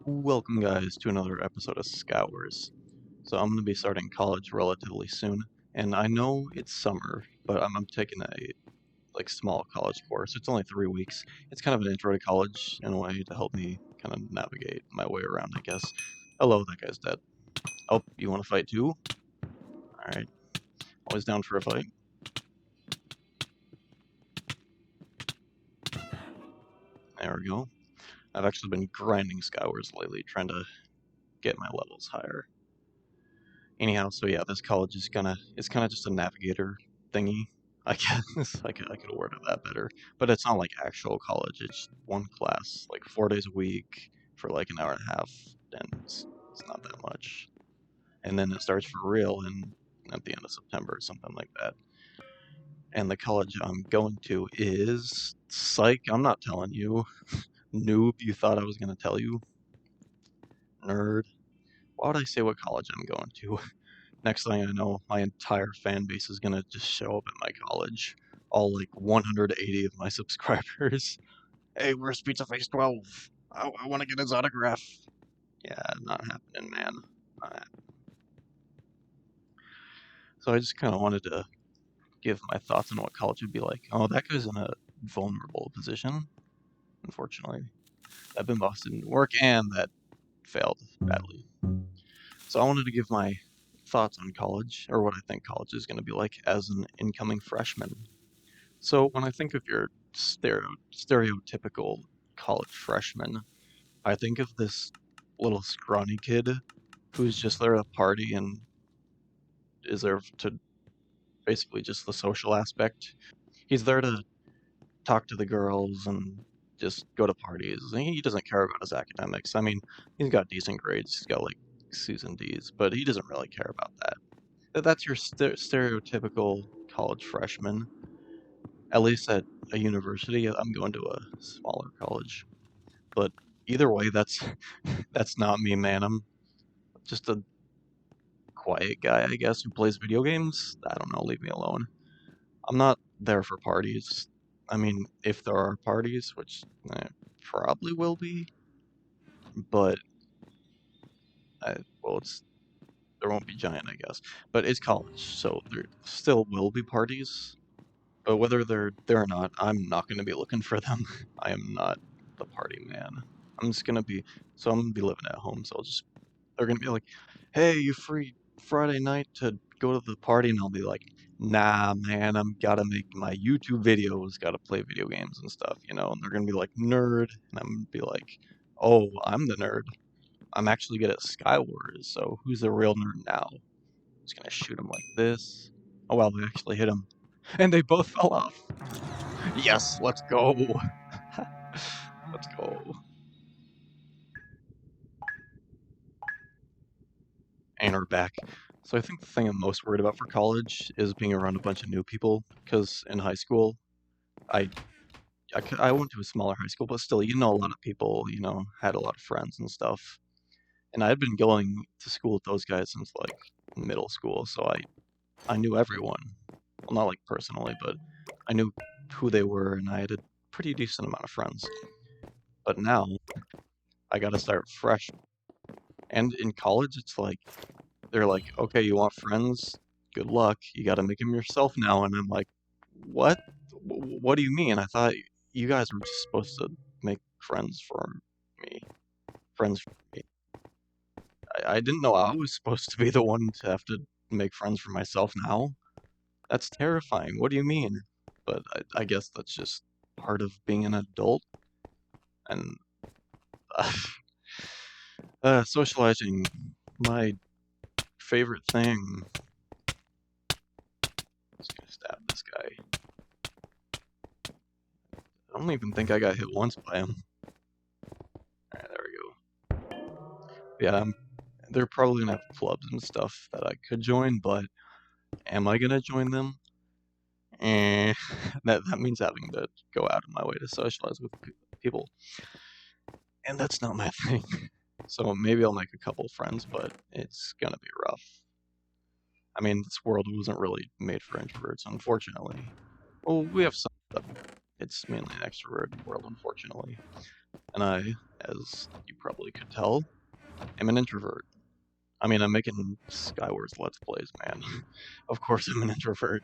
Welcome, guys, to another episode of Scours. So I'm going to be starting college relatively soon, and I know it's summer, but I'm taking a small college course. It's only 3 weeks. It's kind of an intro to college in a way to help me kind of navigate my way around, I guess. Hello, that guy's dead. Oh, you want to fight too? All right, always down for a fight. There we go. I've actually been grinding Scours lately, trying to get my levels higher. Anyhow, so yeah, this college is it's kind of just a navigator thingy. I guess I could have worded that better, but it's not like actual college. It's one class, like 4 days a week for like an hour and a half, and it's not that much. And then it starts for real at the end of September, something like that. And the college I'm going to is psych. I'm not telling you, noob. You thought I was gonna tell you, nerd. Why would I say what college I'm going to? Next thing I know, my entire fan base is gonna just show up at my college. All like 180 of my subscribers. Hey, where's Pizza Face 12? I want to get his autograph. Yeah, not happening, man. Not happening. So I just kind of wanted to give my thoughts on what college would be like. Oh, that guy's in a vulnerable position, unfortunately. That bin boss didn't work, and that failed badly. So I wanted to give my thoughts on college, or what I think college is going to be like as an incoming freshman. So when I think of your stereotypical college freshman, I think of this little scrawny kid who's just there to party and is there to basically just the social aspect. He's there to talk to the girls and just go to parties. He doesn't care about his academics. I mean, he's got decent grades. He's got like C's and D's, but he doesn't really care about that. That's your stereotypical college freshman. At least at a university. I'm going to a smaller college. But either way, that's that's not me, man. I'm just a quiet guy, I guess, who plays video games. I don't know, leave me alone. I'm not there for parties. I mean, if there are parties, which probably will be, but well, it's there won't be giant, I guess. But it's college, so there still will be parties. But whether they're there or not, I'm not going to be looking for them. I am not the party man. I'm just gonna be I'm gonna be living at home, so they're gonna be like, "Hey, you free Friday night to go to the party?" And I'll be like, "Nah, man, I'm gotta make my YouTube videos, gotta play video games and stuff, you know." And they're gonna be like, "Nerd," and I'm gonna be like, "Oh, I'm the nerd. I'm actually good at Skywars, so who's the real nerd now?" I'm just gonna shoot him like this. Oh well, they actually hit him, and they both fell off. Yes, let's go. Let's go. And we're back. So I think the thing I'm most worried about for college is being around a bunch of new people. Because in high school, I, I went to a smaller high school, but still, you know a lot of people, you know, had a lot of friends and stuff. And I had been going to school with those guys since like middle school, so I knew everyone. Well, not like personally, but I knew who they were, and I had a pretty decent amount of friends. But now I got to start fresh. And in college, it's like they're like, okay, you want friends? Good luck. You got to make them yourself now. And I'm like, what? What do you mean? I thought you guys were just supposed to make friends for me. Friends for me. I didn't know I was supposed to be the one to have to make friends for myself now. That's terrifying. What do you mean? But I guess that's just part of being an adult. And socializing, my favorite thing. Just gonna stab this guy. I don't even think I got hit once by him. Alright, there we go. Yeah, they're probably gonna have clubs and stuff that I could join, but am I gonna join them? Eh, that means having to go out of my way to socialize with people, and that's not my thing. So maybe I'll make a couple friends, but it's gonna be rough. I mean, this world wasn't really made for introverts, unfortunately. Well, we have some, but it's mainly an extrovert world, unfortunately. And I as you probably could tell, am an introvert. I mean, I'm making Skywars Let's Plays, man. Of course I'm an introvert.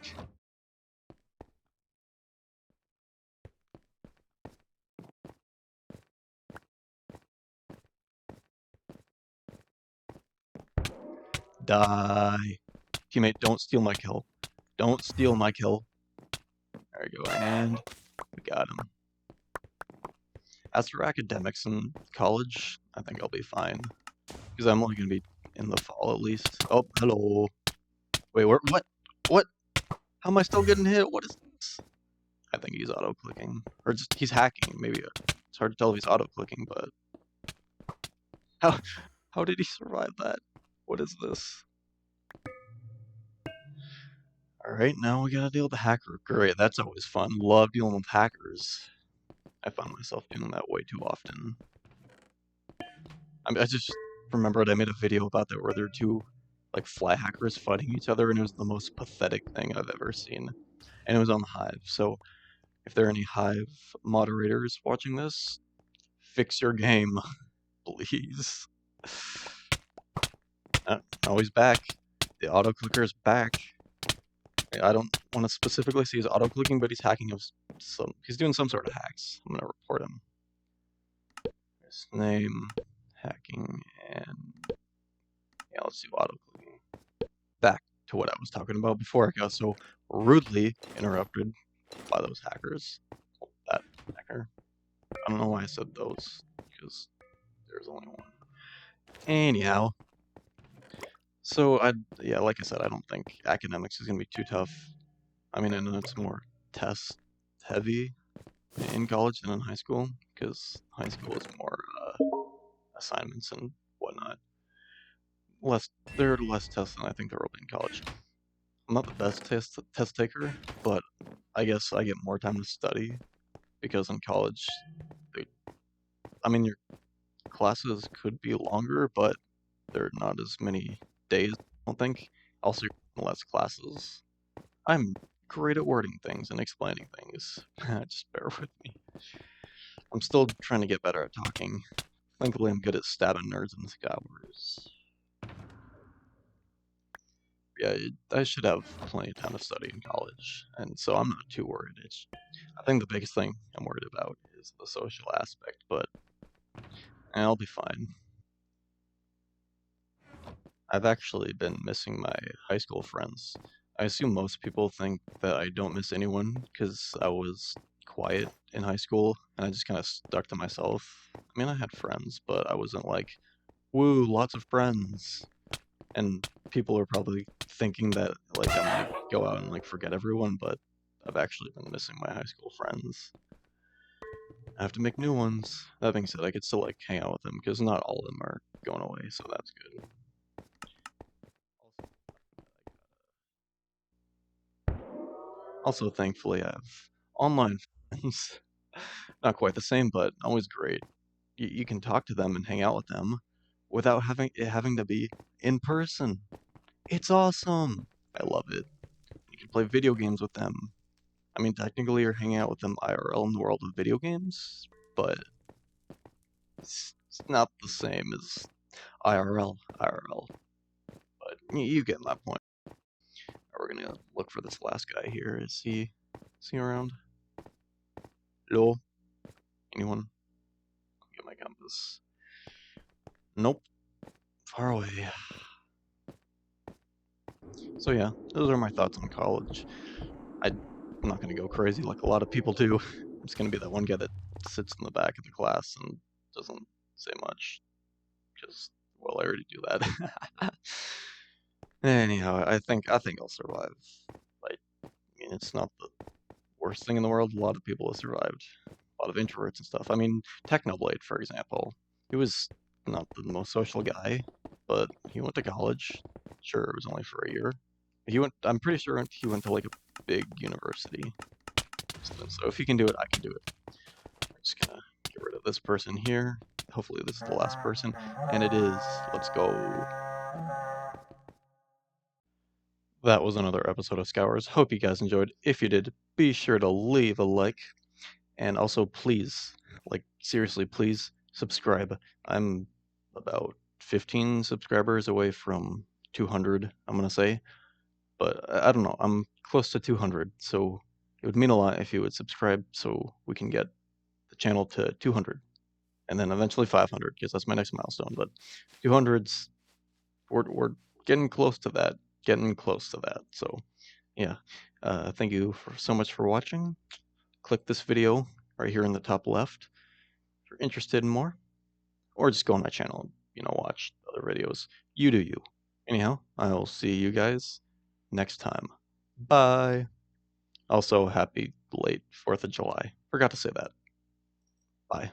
Die. Teammate, don't steal my kill. Don't steal my kill. There we go, and we got him. As for academics in college, I think I'll be fine. Because I'm only going to be in the fall at least. Oh, hello. Wait, what? What? How am I still getting hit? What is this? I think he's auto-clicking. Or just, he's hacking, maybe. It's hard to tell if he's auto-clicking, but... How did he survive that? What is this? Alright, now we gotta deal with the hacker. Great, that's always fun. Love dealing with hackers. I find myself doing that way too often. I just remembered I made a video about that where there were two, like, fly hackers fighting each other, and it was the most pathetic thing I've ever seen. And it was on Hive, so if there are any Hive moderators watching this, fix your game, please. Oh, he's back. The auto-clicker's back. I don't want to specifically say he's auto-clicking, but he's hacking he's doing some sort of hacks. I'm gonna report him. His name, hacking, and yeah, let's do auto-clicking. Back to what I was talking about before I got so rudely interrupted by those hackers. That hacker. I don't know why I said those, because there's only one. Anyhow, so yeah, like I said, I don't think academics is gonna be too tough. I mean, I know it's more test heavy in college than in high school, because high school is more assignments and whatnot. There are less tests than I think there will be in college. I'm not the best test taker, but I guess I get more time to study, because in college, I mean, your classes could be longer, but there are not as many days, I don't think. Also, less classes. I'm great at wording things and explaining things. Just bear with me. I'm still trying to get better at talking. Thankfully, I'm good at stabbing nerds in Skywars. Yeah, I should have plenty of time to study in college, and so I'm not too worried. I think the biggest thing I'm worried about is the social aspect, but I'll be fine. I've actually been missing my high school friends. I assume most people think that I don't miss anyone because I was quiet in high school and I just kind of stuck to myself. I mean, I had friends, but I wasn't like, woo, lots of friends. And people are probably thinking that like I might go out and like forget everyone, but I've actually been missing my high school friends. I have to make new ones. That being said, I could still like hang out with them because not all of them are going away, so that's good. Also, thankfully, I have online friends. Not quite the same, but always great. You can talk to them and hang out with them without having to be in person. It's awesome. I love it. You can play video games with them. I mean, technically, you're hanging out with them IRL in the world of video games, but it's not the same as IRL. But you get my point. We're gonna look for this last guy here. Is he around? Hello? Anyone? Get my compass. Nope. Far away. So yeah, those are my thoughts on college. I'm not gonna go crazy like a lot of people do. I'm just gonna be that one guy that sits in the back of the class and doesn't say much. Because, well, I already do that. Anyhow, I think I'll survive. Like, I mean, it's not the worst thing in the world. A lot of people have survived. A lot of introverts and stuff. I mean, Technoblade, for example. He was not the most social guy, but he went to college. Sure, it was only for a year. I'm pretty sure he went to like a big university. So if he can do it, I can do it. I'm just gonna get rid of this person here. Hopefully this is the last person. And it is. Let's go. That was another episode of Scours. Hope you guys enjoyed. If you did, be sure to leave a like. And also, please, like, seriously, please subscribe. I'm about 15 subscribers away from 200, I'm gonna say, but I don't know. I'm close to 200, so it would mean a lot if you would subscribe so we can get the channel to 200 and then eventually 500 because that's my next milestone. But 200's we're getting close to that. Getting close to that. So yeah, thank you so much for watching. Click this video right here in the top left if you're interested in more, or just go on my channel and watch other videos. You do you. Anyhow, I'll see you guys next time. Bye. Also, happy late 4th of July. Forgot to say that. Bye.